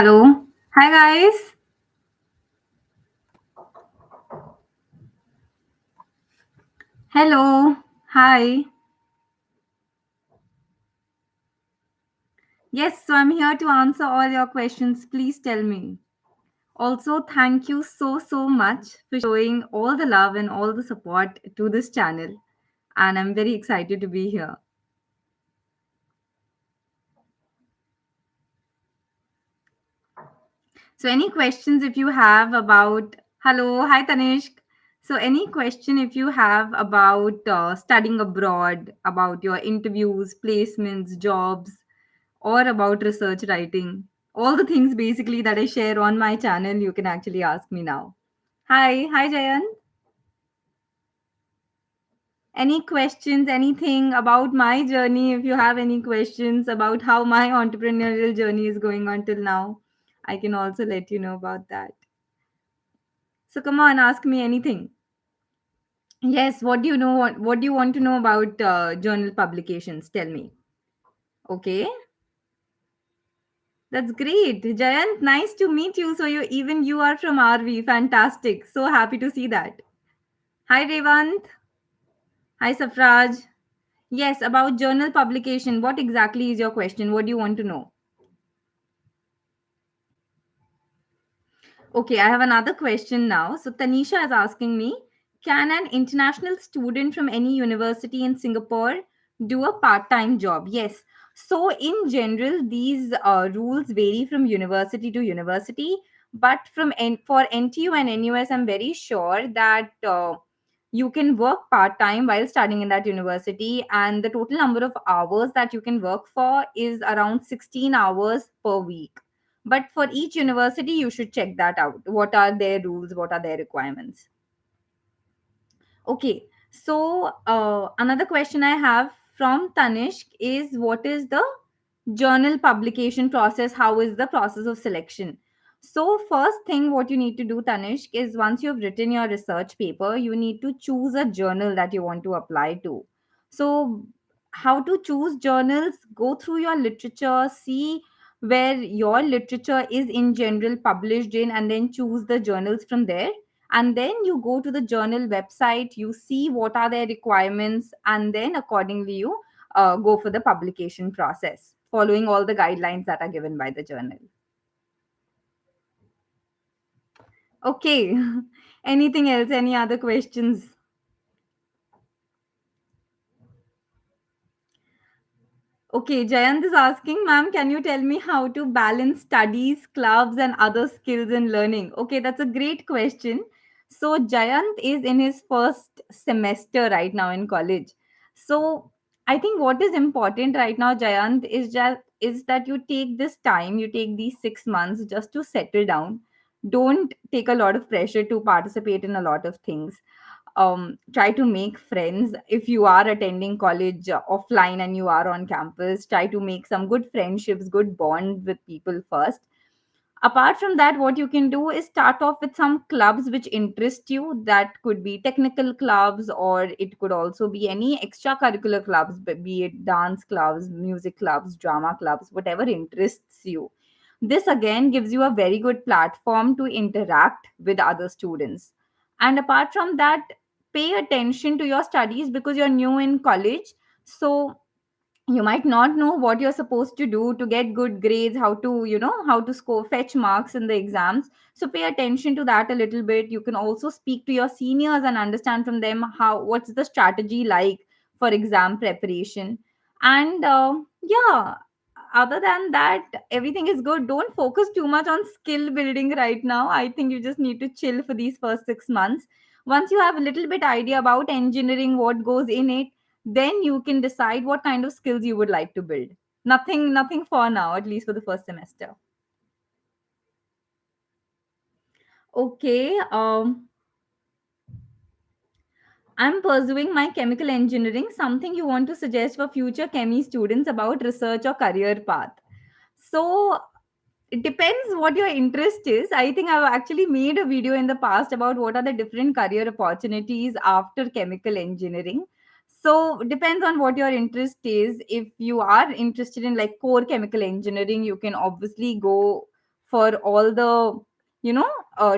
Hello. Hi, guys. Hello. Hi. Yes, so I'm here to answer all your questions. Please tell me. Also, thank you so much for showing all the love and all the support to this channel. And I'm very excited to be here. So, any questions if you have about. Hello. Hi, Tanishk. So, any question if you have about studying abroad, about your interviews, placements, jobs, or about research writing. All the things basically that I share on my channel, you can actually ask me now. Hi, Jayan. Any questions, anything about my journey? If you have any questions about how my entrepreneurial journey is going on till now, I can also let you know about that. So come on, ask me anything. Yes, what do you know? What do you want to know about journal publications? Tell me. Okay, that's great. Jayant, nice to meet you. So you are from RV. Fantastic. So happy to see that. Hi Revant. Hi Safraj. Yes, about journal publication. What exactly is your question? What do you want to know? Okay, I have another question now. So Tanisha is asking me, can an international student from any university in Singapore do a part-time job? Yes. So in general, these rules vary from university to university, but for NTU and NUS, I'm very sure that you can work part-time while studying in that university, and the total number of hours that you can work for is around 16 hours per week. But for each university, you should check that out. What are their rules? What are their requirements? Okay. So another question I have from Tanishk is, what is the journal publication process? How is the process of selection? So first thing what you need to do, Tanishk, is once you've written your research paper, you need to choose a journal that you want to apply to. So how to choose journals? Go through your literature, see where your literature is in general published in, and then choose the journals from there. And then you go to the journal website, you see what are their requirements, and then accordingly you go for the publication process, following all the guidelines that are given by the journal. Okay. Anything else? Any other questions? Okay, Jayant is asking, ma'am, can you tell me how to balance studies, clubs, and other skills in learning? Okay, that's a great question. So, Jayant is in his first semester right now in college. So, I think what is important right now, Jayant, is that you take this time, you take these 6 months just to settle down. Don't take a lot of pressure to participate in a lot of things. Try to make friends. If you are attending college offline and you are on campus, try to make some good friendships, good bond with people first. Apart from that, what you can do is start off with some clubs which interest you. That could be technical clubs, or it could also be any extracurricular clubs, be it dance clubs, music clubs, drama clubs, whatever interests you. This again gives you a very good platform to interact with other students. And apart from that, pay attention to your studies because you're new in college. So you might not know what you're supposed to do to get good grades, how to how to score, fetch marks in the exams. So pay attention to that a little bit. You can also speak to your seniors and understand from them how, what's the strategy like for exam preparation. And yeah, other than that, everything is good. Don't focus too much on skill building right now. I think you just need to chill for these first 6 months. Once you have a little bit idea about engineering, what goes in it, then you can decide what kind of skills you would like to build. Nothing for now, at least for the first semester. Okay. I'm pursuing my chemical engineering. Something you want to suggest for future chemistry students about research or career path? So it depends what your interest is. I think I've actually made a video in the past about what are the different career opportunities after chemical engineering. So depends on what your interest is. If you are interested in like core chemical engineering, you can obviously go for all the, you know,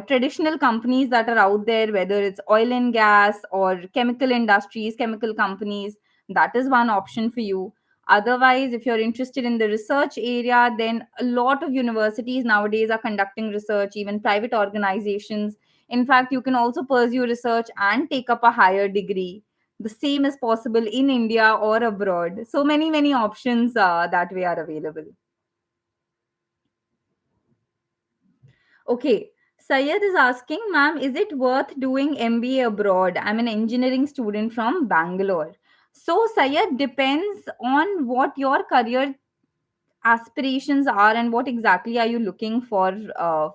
traditional companies that are out there, whether it's oil and gas or chemical industries, chemical companies. That is one option for you. Otherwise, if you're interested in the research area, then a lot of universities nowadays are conducting research, even private organizations. In fact, you can also pursue research and take up a higher degree. The same is possible in India or abroad. So many options that way are available. Okay. Sayed is asking, ma'am, is it worth doing MBA abroad? I'm an engineering student from Bangalore. So, Sayed, depends on what your career aspirations are and what exactly are you looking for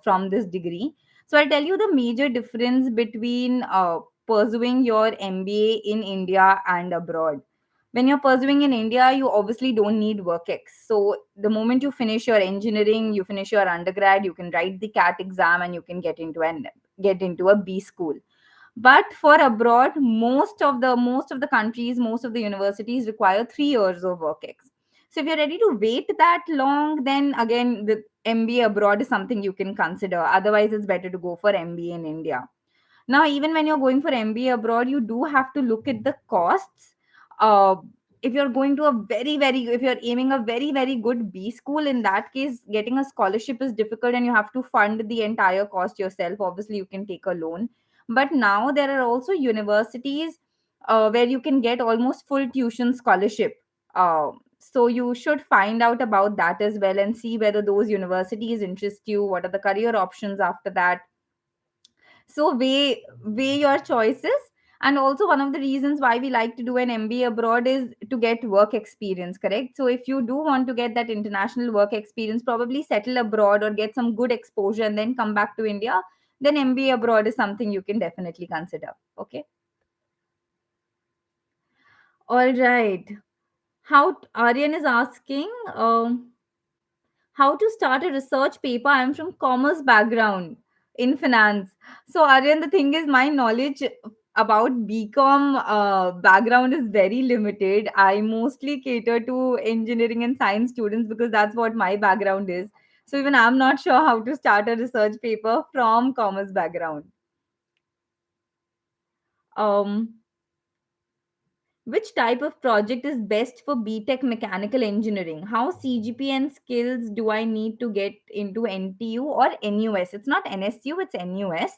from this degree. So I'll tell you the major difference between pursuing your MBA in India and abroad. When you're pursuing in India, you obviously don't need work ex. So the moment you finish your engineering, you finish your undergrad, you can write the cat exam and you can get into a B school. But for abroad, most of the countries, most of the universities require 3 years of work ex. So if you're ready to wait that long, then again the MBA abroad is something you can consider. Otherwise, it's better to go for MBA in India. Now, even when you're going for MBA abroad, you do have to look at the costs. Uh, if you're going to a if you're aiming a very good B school, in that case, getting a scholarship is difficult and you have to fund the entire cost yourself. Obviously, you can take a loan. But now there are also universities where you can get almost full tuition scholarship. So you should find out about that as well and see whether those universities interest you. What are the career options after that? So weigh your choices. And also, one of the reasons why we like to do an MBA abroad is to get work experience, correct? So if you do want to get that international work experience, probably settle abroad or get some good exposure and then come back to India, then MBA abroad is something you can definitely consider. Okay. All right. How Aryan is asking, how to start a research paper. I'm from commerce background in finance. So Aryan, the thing is, my knowledge about BCom background is very limited. I mostly cater to engineering and science students because that's what my background is. So even I'm not sure how to start a research paper from commerce background. um Which type of project is best for BTech mechanical engineering? How CGP and skills do I need to get into NTU or NUS? It's not NSU, it's NUS.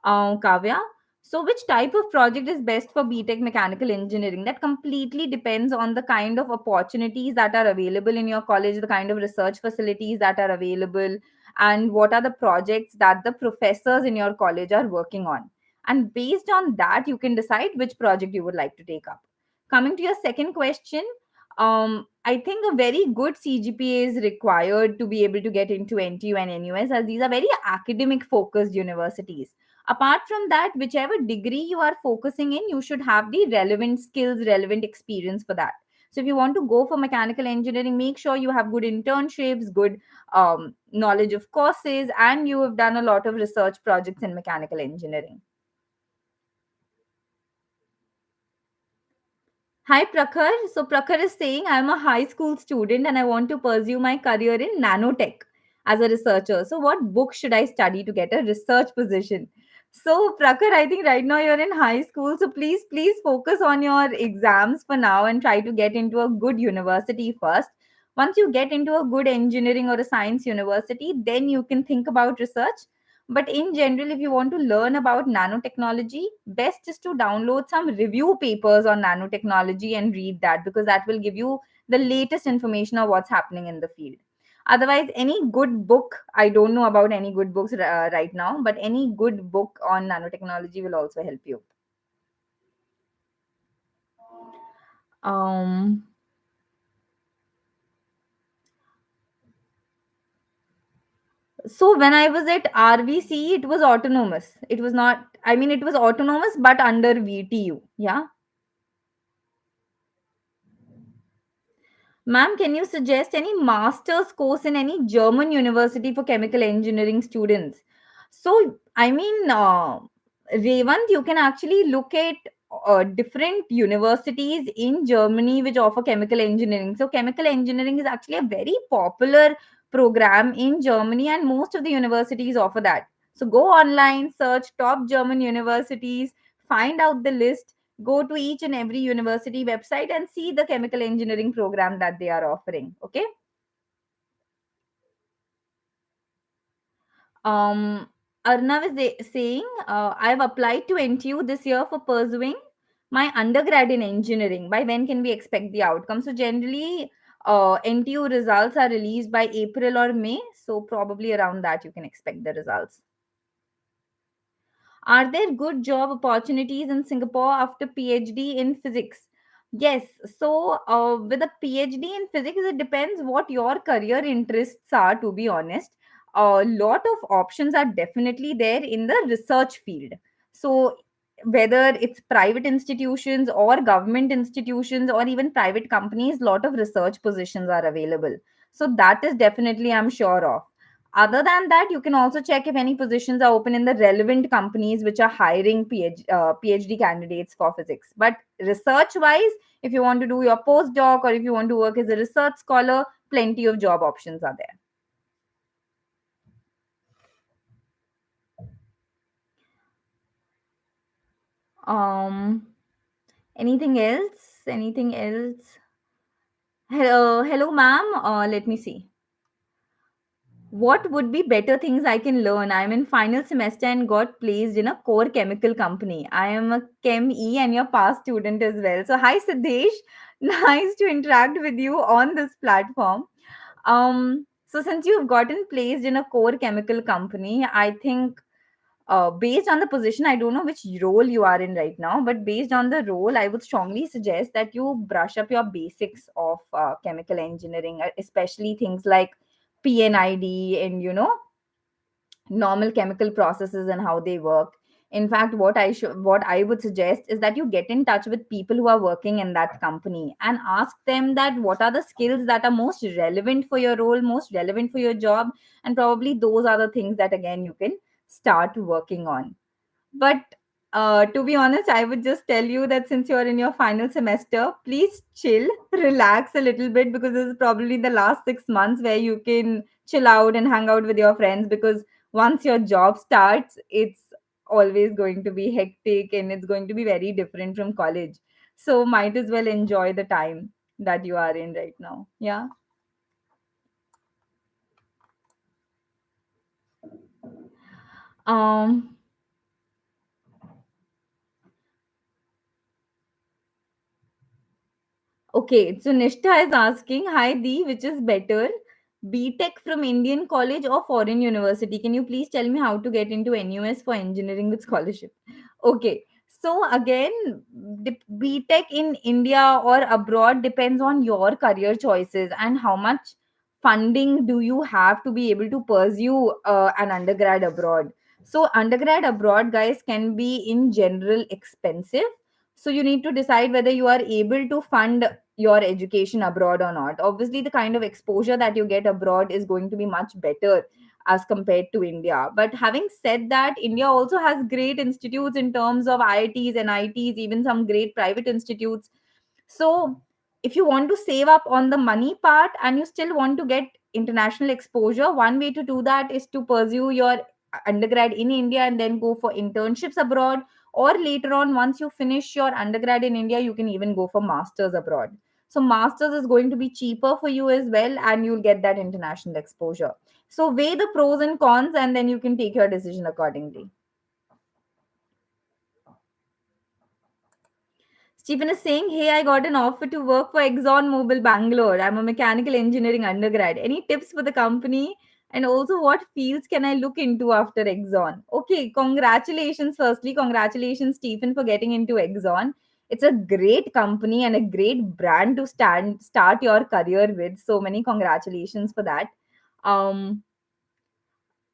Kavya. So, which type of project is best for BTech mechanical engineering? That completely depends on the kind of opportunities that are available in your college, the kind of research facilities that are available, and what are the projects that the professors in your college are working on. And based on that, you can decide which project you would like to take up. Coming to your second question, I think a very good CGPA is required to be able to get into NTU and NUS, as these are very academic focused universities. Apart from that, whichever degree you are focusing in, you should have the relevant skills, relevant experience for that. So if you want to go for mechanical engineering, make sure you have good internships, good knowledge of courses, and you have done a lot of research projects in mechanical engineering. Hi Prakhar. So Prakhar is saying I'm a high school student and I want to pursue my career in nanotech as a researcher. So what book should I study to get a research position? So Prakhar, I think right now you're in high school. So please focus on your exams for now and try to get into a good university first. Once you get into a good engineering or a science university, then you can think about research. But in general, if you want to learn about nanotechnology, best is to download some review papers on nanotechnology and read that, because that will give you the latest information of what's happening in the field. Otherwise, any good book, I don't know about any good books right now, but any good book on nanotechnology will also help you. Um, so when I was at RVC, it was autonomous. It was not, I mean, it was autonomous, but under VTU. Yeah. Ma'am, can you suggest any master's course in any German university for chemical engineering students? So, I mean, Revant, you can actually look at different universities in Germany which offer chemical engineering. So, chemical engineering is actually a very popular program in Germany, and most of the universities offer that. So go online, search top German universities, find out the list, go to each and every university website and see the chemical engineering program that they are offering. Okay. Um, Arnav is saying, I've applied to NTU this year for pursuing my undergrad in engineering. By when can we expect the outcome? So generally, NTU results are released by April or May. So probably around that you can expect the results. Are there good job opportunities in Singapore after PhD in physics? Yes. So, with a PhD in physics, it depends what your career interests are, to be honest. A lot of options are definitely there in the research field. So, whether it's private institutions or government institutions or even private companies, lot of research positions are available. So, that is definitely, I'm sure of. Other than that, you can also check if any positions are open in the relevant companies which are hiring PhD candidates for physics. But research wise, if you want to do your postdoc or if you want to work as a research scholar, plenty of job options are there. Um, Anything else? Anything else? Hello, ma'am. Let me see. What would be better things I can learn? I'm in final semester and got placed in a core chemical company. I am a Chem E and your past student as well. So hi Siddesh, nice to interact with you on this platform. So since you've gotten placed in a core chemical company, I think based on the position, I don't know which role you are in right now, but based on the role, I would strongly suggest that you brush up your basics of chemical engineering, especially things like PNID and normal chemical processes and how they work. In fact, what I would suggest is that you get in touch with people who are working in that company and ask them that what are the skills that are most relevant for your role, most relevant for your job, and probably those are the things that again you can start working on. But to be honest, I would just tell you that since you're in your final semester, please chill, relax a little bit, because this is probably the last 6 months where you can chill out and hang out with your friends. Because once your job starts, it's always going to be hectic and it's going to be very different from college. So, might as well enjoy the time that you are in right now. Yeah. Um, Okay, so Nishta is asking, hi Dee, which is better, BTech from Indian college or foreign university? Can you please tell me how to get into NUS for engineering with scholarship? Okay, so again, BTech in India or abroad depends on your career choices and how much funding do you have to be able to pursue an undergrad abroad. So, undergrad abroad, guys, can be in general expensive. So you need to decide whether you are able to fund your education abroad or not. Obviously, the kind of exposure that you get abroad is going to be much better as compared to India. But having said that, India also has great institutes in terms of IITs and ITs, even some great private institutes. So, if you want to save up on the money part and you still want to get international exposure, one way to do that is to pursue your undergrad in India and then go for internships abroad. Or later on, once you finish your undergrad in India, you can even go for masters abroad. So, masters is going to be cheaper for you as well, and you'll get that international exposure. So, weigh the pros and cons, and then you can take your decision accordingly. Stephen is saying, hey, I got an offer to work for ExxonMobil Bangalore. I'm a mechanical engineering undergrad. Any tips for the company? And also, what fields can I look into after Exxon? Okay, congratulations. Firstly, congratulations, Stephen, for getting into Exxon. It's a great company and a great brand to start your career with. So many congratulations for that. Um,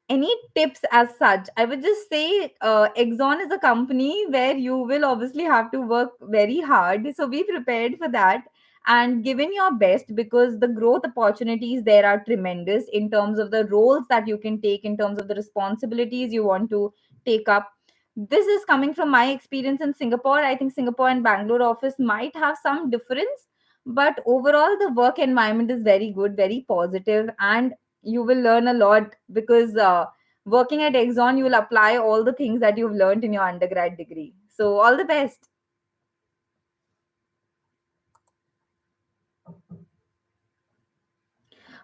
any tips as such? I would just say Exxon is a company where you will obviously have to work very hard. So be prepared for that and given your best, because the growth opportunities there are tremendous in terms of the roles that you can take, in terms of the responsibilities you want to take up. This is coming from my experience in Singapore. I think Singapore and Bangalore office might have some difference, but overall the work environment is very good, very positive, and you will learn a lot, because working at Exxon, you will apply all the things that you've learned in your undergrad degree. So all the best.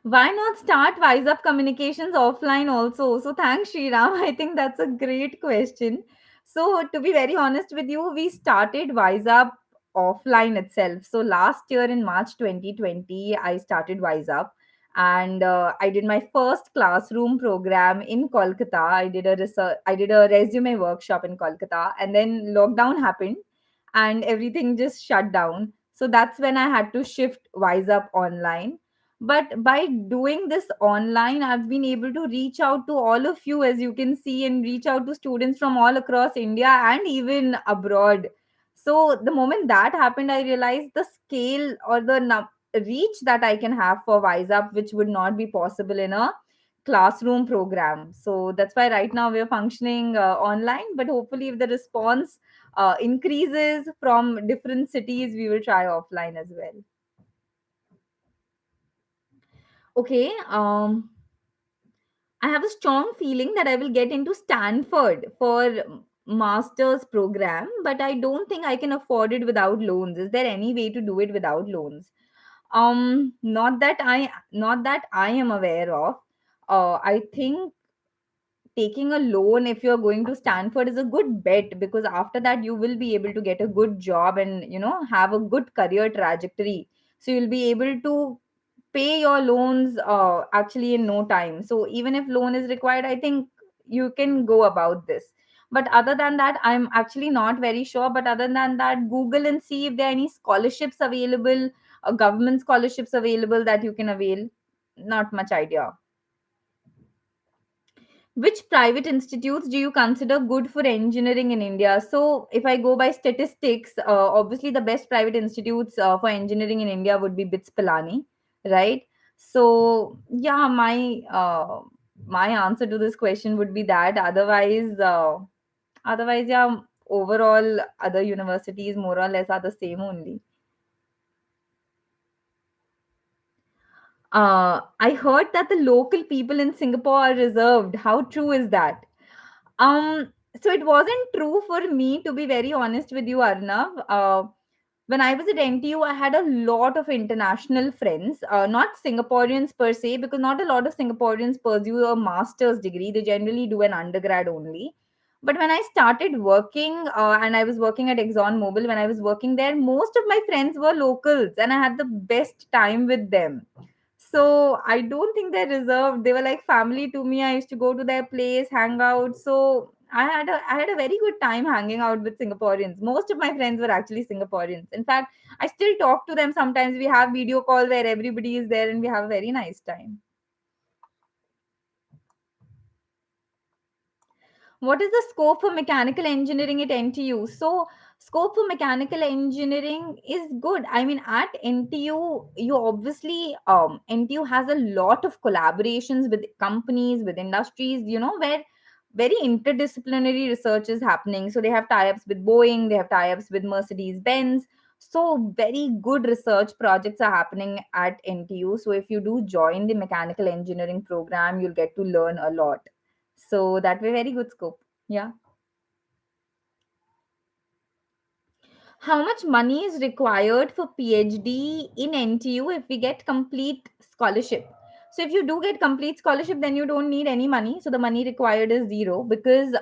Why not start Wise Up Communications offline also? So thanks, Shriram. I think that's a great question. So to be very honest with you, we started Wise Up offline itself. So last year in March 2020, I started Wise Up, and I did my first classroom program in Kolkata. I did a resume workshop in Kolkata, and then lockdown happened and everything just shut down. So that's when I had to shift Wise Up online. But by doing this online, I've been able to reach out to all of you, as you can see, and reach out to students from all across India and even abroad. So the moment that happened, I realized the scale or the reach that I can have for Wise Up, which would not be possible in a classroom program. So that's why right now we're functioning online, but hopefully if the response increases from different cities, we will try offline as well. Okay. I have a strong feeling that I will get into Stanford for master's program, but I don't think I can afford it without loans. Is there any way to do it without loans? Not that I am aware of. I think taking a loan if you're going to Stanford is a good bet, because after that you will be able to get a good job and have a good career trajectory. So you'll be able to pay your loans actually in no time. So even if loan is required, I think you can go about this. But other than that, I'm actually not very sure. But other than that, Google and see if there are any scholarships available, government scholarships available that you can avail. Not much idea. Which private institutes do you consider good for engineering in India? So, if I go by statistics, obviously the best private institutes for engineering in India would be BITS Pilani, right? So, yeah, my answer to this question would be that. Otherwise, yeah, overall other universities more or less are the same only. I heard that the local people in Singapore are reserved. How true is that? Um, so it wasn't true for me, to be very honest with you, Arnav. When I was at NTU, I had a lot of international friends, not Singaporeans per se, because not a lot of Singaporeans pursue a master's degree. They generally do an undergrad only. But when I started working, and I was working at ExxonMobil, when I was working there, most of my friends were locals, and I had the best time with them. So I don't think they're reserved. They were like family to me. I used to go to their place, hang out. So I had a very good time hanging out with Singaporeans. Most of my friends were actually Singaporeans. In fact, I still talk to them sometimes. We have video call where everybody is there and we have a very nice time. What is the scope for mechanical engineering at NTU? So, scope for mechanical engineering is good. I mean, at NTU, you obviously NTU has a lot of collaborations with companies, with industries. Where very interdisciplinary research is happening. So they have tie-ups with Boeing, they have tie-ups with Mercedes Benz. So very good research projects are happening at NTU. So if you do join the mechanical engineering program, you'll get to learn a lot. So that way, very good scope. Yeah. How much money is required for PhD in NTU if we get complete scholarship? So if you do get complete scholarship, then you don't need any money. So the money required is zero, because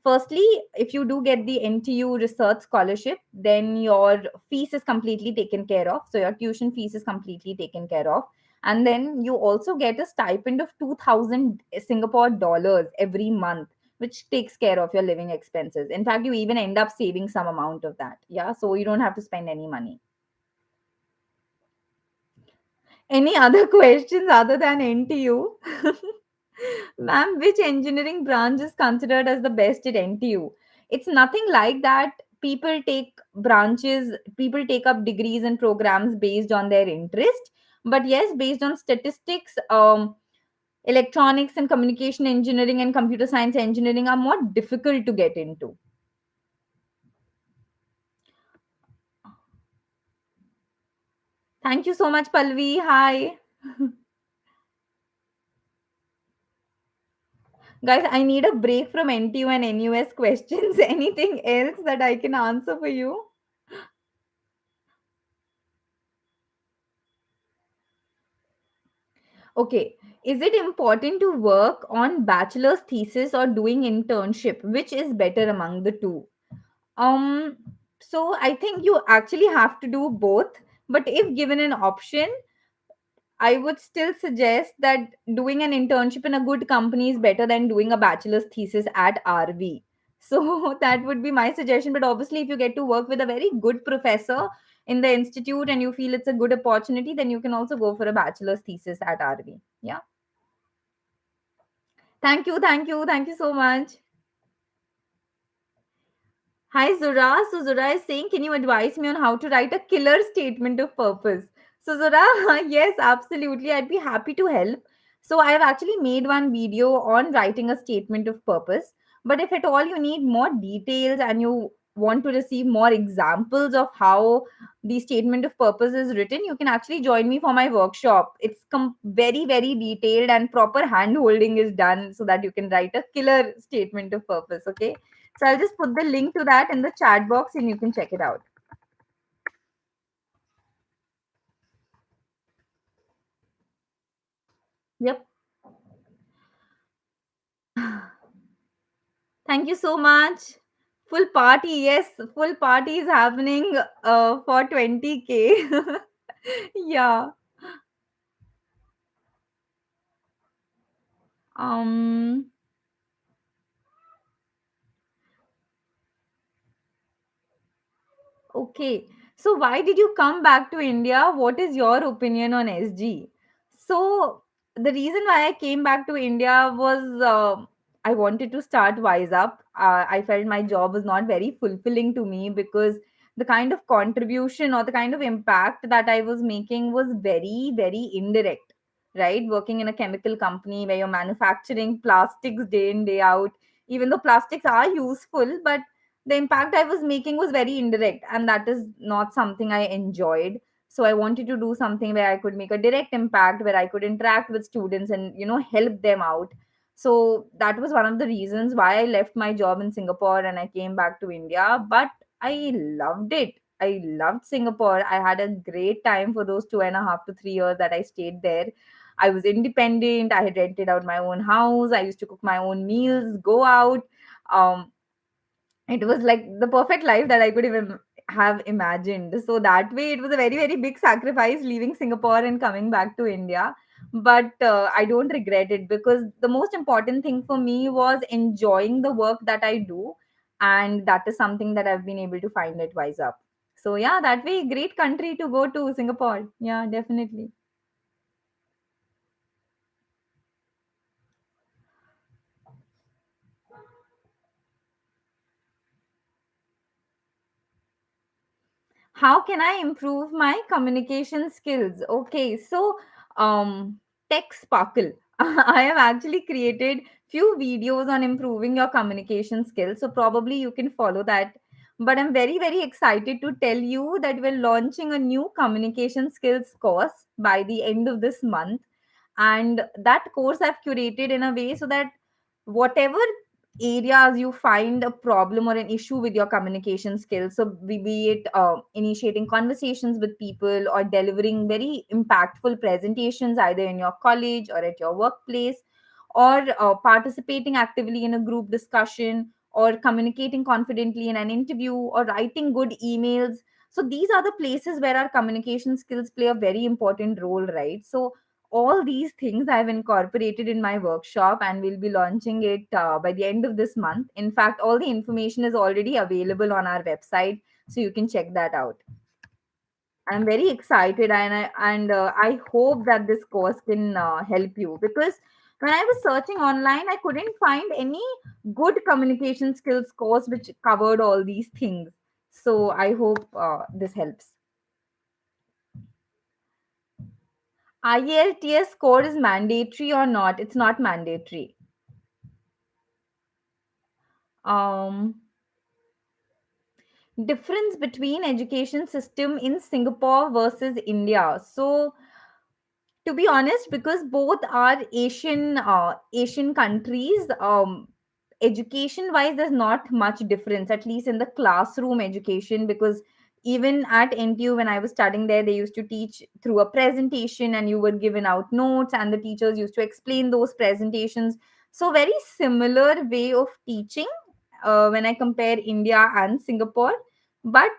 firstly, if you do get the NTU research scholarship, then your fees is completely taken care of. So your tuition fees is completely taken care of. And then you also get a stipend of 2000 Singapore dollars every month, which takes care of your living expenses. In fact, you even end up saving some amount of that. Yeah. So you don't have to spend any money. Any other questions other than NTU? Ma'am, which engineering branch is considered as the best at NTU? It's nothing like that. People take up degrees and programs based on their interest. But yes, based on statistics, electronics and communication engineering and computer science engineering are more difficult to get into. Thank you so much, Palvi. Hi. Guys, I need a break from NTU and NUS questions. Anything else that I can answer for you? Okay. Is it important to work on bachelor's thesis or doing internship? Which is better among the two? Um, so I think you actually have to do both. But if given an option, I would still suggest that doing an internship in a good company is better than doing a bachelor's thesis at RV. So that would be my suggestion. But obviously, if you get to work with a very good professor in the institute and you feel it's a good opportunity, then you can also go for a bachelor's thesis at RV. Yeah. Thank you. Thank you. Thank you so much. Hi Zura. So Zura is saying, can you advise me on how to write a killer statement of purpose? So Zura, yes, absolutely. I'd be happy to help. So I have actually made one video on writing a statement of purpose. But if at all you need more details and you want to receive more examples of how the statement of purpose is written, you can actually join me for my workshop. It's very, very detailed and proper hand holding is done so that you can write a killer statement of purpose. Okay. So I'll just put the link to that in the chat box and you can check it out. Yep. Thank you so much. Full party, yes, full party is happening for 20K. Yeah. Um Okay. So why did you come back to India? What is your opinion on SG? So the reason why I came back to India was I wanted to start Wise Up. I felt my job was not very fulfilling to me because the kind of contribution or the kind of impact that I was making was very, very indirect. Right? Working in a chemical company where you're manufacturing plastics day in, day out, even though plastics are useful, but the impact I was making was very indirect, and that is not something I enjoyed. So I wanted to do something where I could make a direct impact, where I could interact with students and help them out. So that was one of the reasons why I left my job in Singapore and I came back to India. But I loved it. I loved Singapore. I had a great time for those 2.5 to 3 years that I stayed there. I was independent. I had rented out my own house. I used to cook my own meals, go out. Um, it was like the perfect life that I could even have imagined. So that way, it was a very, very big sacrifice leaving Singapore and coming back to India. But I don't regret it because the most important thing for me was enjoying the work that I do. And that is something that I've been able to find at Wise Up. So, yeah, that way, great country to go to, Singapore. Yeah, definitely. How can I improve my communication skills? Okay, so tech sparkle. I have actually created few videos on improving your communication skills, so probably you can follow that. But I'm very, very excited to tell you that we're launching a new communication skills course by the end of this month. And that course I've curated in a way so that whatever areas you find a problem or an issue with your communication skills, so be it initiating conversations with people or delivering very impactful presentations either in your college or at your workplace, or participating actively in a group discussion, or communicating confidently in an interview, or writing good emails. So these are the places where our communication skills play a very important role, right? So all these things I've incorporated in my workshop, and we'll be launching it by the end of this month. In fact, all the information is already available on our website, so you can check that out. I'm very excited, and I hope that this course can help you, because when I was searching online, I couldn't find any good communication skills course which covered all these things. So I hope this helps. IELTS score is mandatory or not? It's not mandatory. um Difference between education system in Singapore versus India. So To be honest, because both are Asian countries, education wise there's not much difference, at least in the classroom education, because even at NTU when I was studying there, they used to teach through a presentation and you were given out notes and the teachers used to explain those presentations. So very similar way of teaching when I compare India and Singapore. But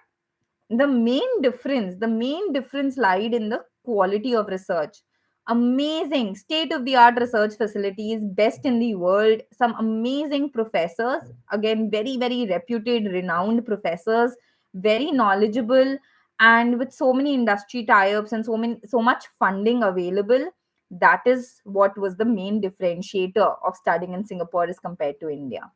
the main difference lied in the quality of research. Amazing state of the art research facilities, best in the world, some amazing professors, again very reputed renowned professors, very knowledgeable, and with so many industry tie-ups and so much funding available. That is what was the main differentiator of studying in Singapore as compared to India.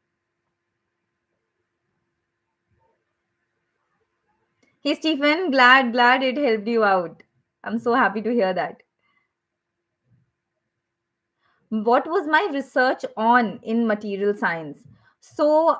Hey Stephen, glad it helped you out. I'm so happy to hear that. What was my research on in material science? So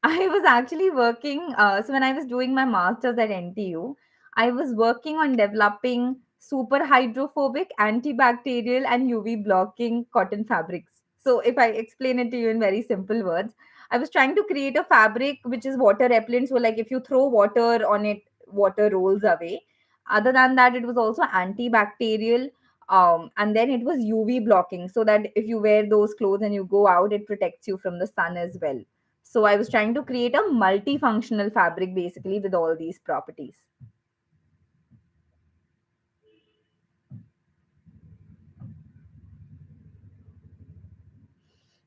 I was actually working, so when I was doing my masters at NTU, I was working on developing super hydrophobic, antibacterial and UV blocking cotton fabrics. So if I explain it to you in very simple words, I was trying to create a fabric which is water repellent, so like if you throw water on it, water rolls away. Other than that, it was also antibacterial, and then it was UV blocking, so that if you wear those clothes and you go out, it protects you from the sun as well. So I was trying to create a multifunctional fabric basically with all these properties.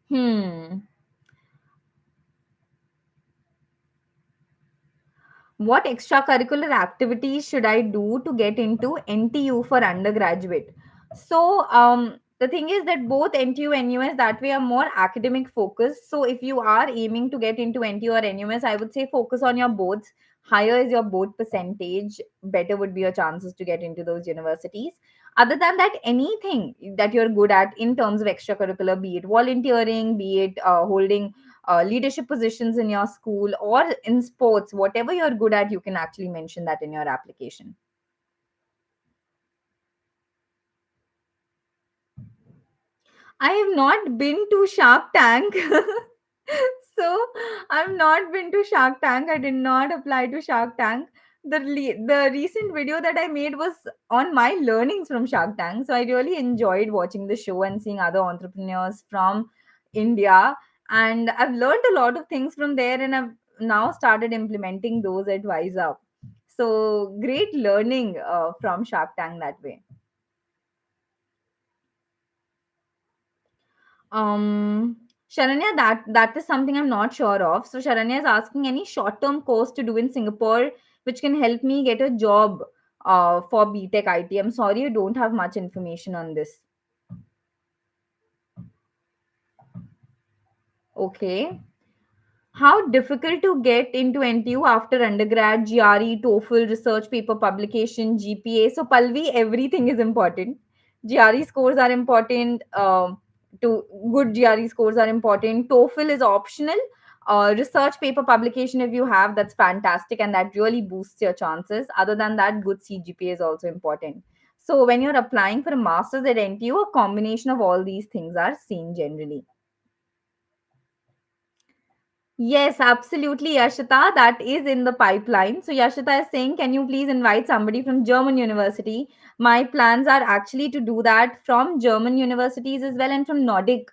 Hmm. What extracurricular activities should I do to get into NTU for undergraduate? So, the thing is that both NTU and NUS that way are more academic focused. So, if you are aiming to get into NTU or NUS, I would say focus on your boards. Higher is your board percentage, better would be your chances to get into those universities. Other than that, anything that you're good at in terms of extracurricular, be it volunteering, be it holding leadership positions in your school or in sports, whatever you're good at, you can actually mention that in your application. I have not been to Shark Tank. So I've not been to Shark Tank. I did not apply to Shark Tank. The recent video that I made was on my learnings from Shark Tank. So I really enjoyed watching the show and seeing other entrepreneurs from India. And I've learned a lot of things from there, and I've now started implementing those advice up. So great learning from Shark Tank that way. Sharanya, that is something I'm not sure of. So Sharanya is asking any short-term course to do in Singapore which can help me get a job for BTech IT. I'm sorry, I don't have much information on this. Okay. How difficult to get into NTU after undergrad, GRE, TOEFL, research paper publication, GPA? So, Palvi, everything is important. GRE scores are important. To good GRE scores are important. TOEFL is optional. Research paper publication, if you have, that's fantastic, and that really boosts your chances. Other than that, good CGPA is also important. So, when you're applying for a master's at NTU, a combination of all these things are seen generally. Yes, absolutely, Yashita. That is in the pipeline. So Yashita is saying, can you please invite somebody from German university? My plans are actually to do that from German universities as well and from Nordic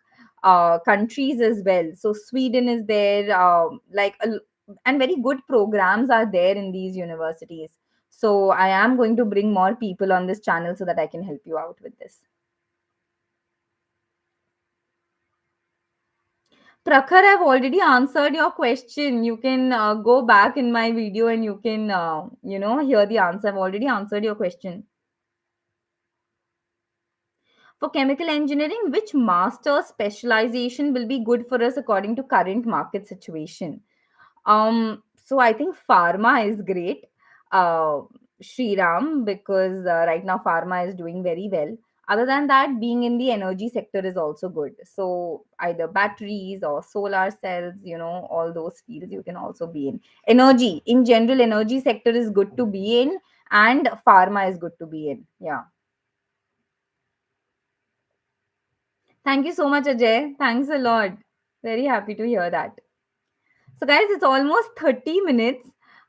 countries as well. So Sweden is there, and very good programs are there in these universities. So I am going to bring more people on this channel so that I can help you out with this. Prakhar, I've already answered your question. You can go back in my video and you can, hear the answer. I've already answered your question. For chemical engineering, which master specialization will be good for us according to current market situation? So I think pharma is great, Shriram, because right now pharma is doing very well. Other than that, being in the energy sector is also good. So either batteries or solar cells, all those fields you can also be in. Energy, in general, energy sector is good to be in, and pharma is good to be in. Yeah. Thank you so much, Ajay. Thanks a lot. Very happy to hear that. So, guys, it's almost 30 minutes.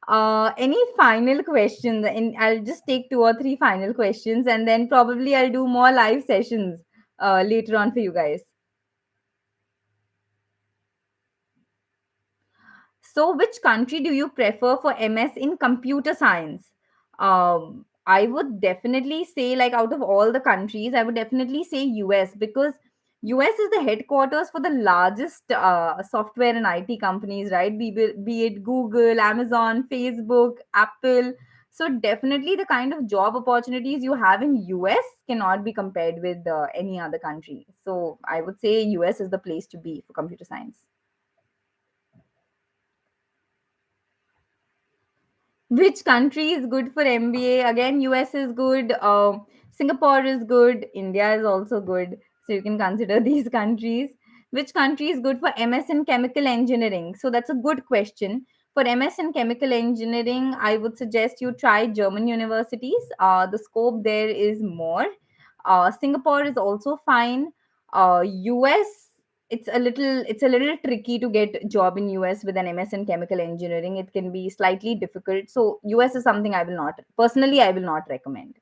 Any final questions? And I'll just take two or three final questions, and then probably I'll do more live sessions later on for you guys. So, which country do you prefer for MS in computer science? I would definitely say, like, out of all the countries, I would definitely say US, because US is the headquarters for the largest software and IT companies, right? Be it Google, Amazon, Facebook, Apple. So, definitely the kind of job opportunities you have in US cannot be compared with any other country. So, I would say US is the place to be for computer science. Which country is good for MBA? Again, US is good. Singapore is good. India is also good. So you can consider these countries. Which country is good for MS in chemical engineering? So that's a good question. For MS in chemical engineering, I would suggest you try German universities. The scope there is more. Singapore is also fine. US, it's a little tricky to get job in US with an MS in chemical engineering. It can be slightly difficult. So US is something I will not recommend.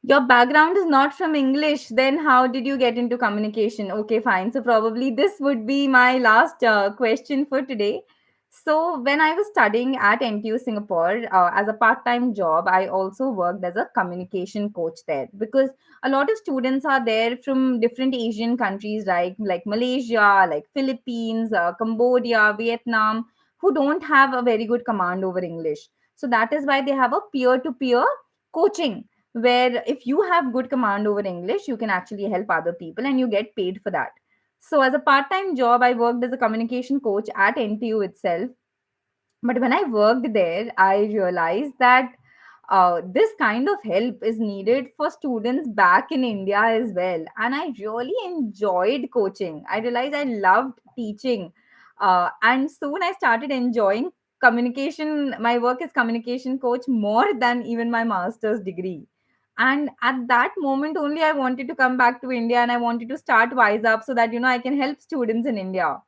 Your background is not from English, then how did you get into communication? Okay, fine. So, probably this would be my last question for today. So, when I was studying at NTU Singapore as a part time job, I also worked as a communication coach there, because a lot of students are there from different Asian countries, like Malaysia, like Philippines, Cambodia, Vietnam, who don't have a very good command over English. So, that is why they have a peer to peer coaching, where if you have good command over English, you can actually help other people and you get paid for that. So, as a part time job, I worked as a communication coach at NTU itself. But when I worked there, I realized that this kind of help is needed for students back in India as well. And I really enjoyed coaching. I realized I loved teaching. And soon I started enjoying communication. My work as communication coach more than even my master's degree. And at that moment only, I wanted to come back to India and I wanted to start Wise Up so that, I can help students in India.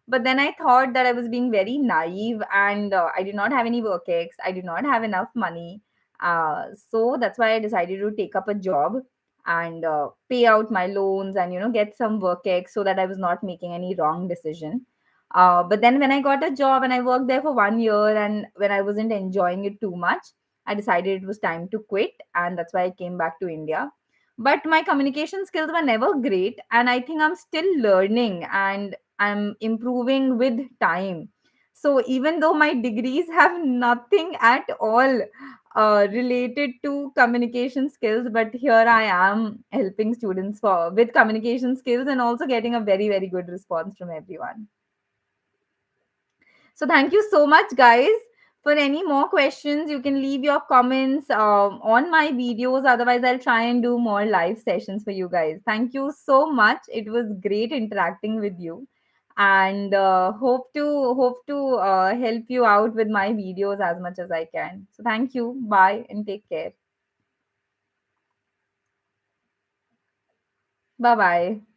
But then I thought that I was being very naive, and I did not have any work ex. I did not have enough money. So that's why I decided to take up a job and pay out my loans and, get some work ex so that I was not making any wrong decision. But then when I got a job and I worked there for 1 year, and when I wasn't enjoying it too much, I decided it was time to quit. And that's why I came back to India. But my communication skills were never great. And I think I'm still learning. And I'm improving with time. So even though my degrees have nothing at all related to communication skills, but here I am helping students for with communication skills and also getting a very very good response from everyone. So thank you so much, guys. For any more questions, you can leave your comments on my videos. Otherwise, I'll try and do more live sessions for you guys. Thank you so much. It was great interacting with you, and hope to help you out with my videos as much as I can. So thank you. Bye and take care. Bye bye.